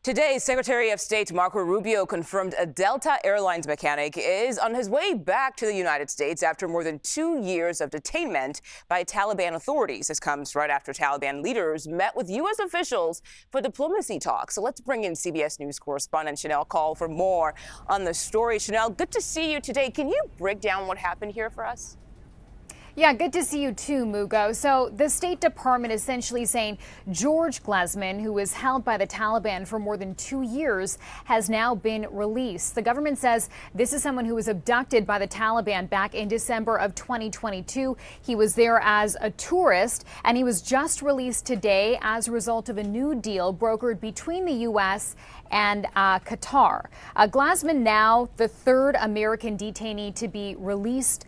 Today, Secretary of State Marco Rubio confirmed a Delta Airlines mechanic is on his way back to the United States after more than 2 years of detainment by Taliban authorities. This comes right after Taliban leaders met with U.S. officials for diplomacy talks. So let's bring in CBS News correspondent Shanelle Kaul for more on the story. Shanelle, good to see you today. Can you break down what happened here for us? Yeah, good to see you too, Mugo. So the State Department essentially saying George Glezmann, who was held by the Taliban for more than 2 years, has now been released. The government says this is someone who was abducted by the Taliban back in December of 2022. He was there as a tourist, and he was just released today as a result of a new deal brokered between the U.S. and Qatar. Glezmann, now the third American detainee to be released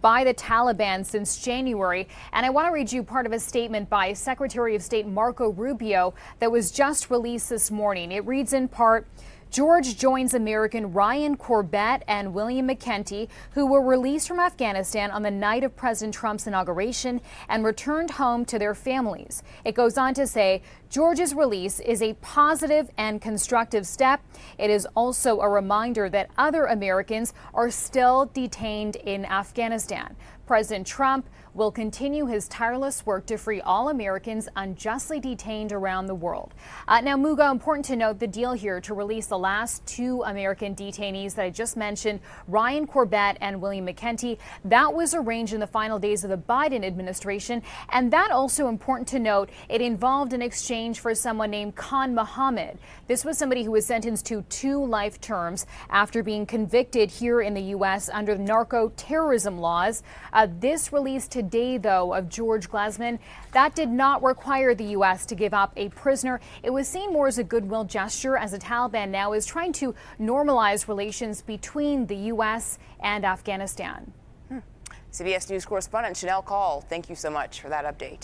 by the Taliban since January. And I want to read you part of a statement by Secretary of State Marco Rubio that was just released this morning. It reads in part, George joins American Ryan Corbett and William McKenty, who were released from Afghanistan on the night of President Trump's inauguration and returned home to their families. It goes on to say, George's release is a positive and constructive step. It is also a reminder that other Americans are still detained in Afghanistan. President Trump will continue his tireless work to free all Americans unjustly detained around the world. Now, Mugo, important to note the deal here to release the last two American detainees that I just mentioned, Ryan Corbett and William McKenty. That was arranged in the final days of the Biden administration. And that also important to note, it involved an exchange for someone named Khan Mohammed. This was somebody who was sentenced to 2 life terms after being convicted here in the U.S. under narco terrorism laws. This release today, though, of George Glezmann, that did not require the U.S. to give up a prisoner. It was seen more as a goodwill gesture as the Taliban now is trying to normalize relations between the U.S. and Afghanistan. CBS News correspondent Shanelle Kaul, thank you so much for that update.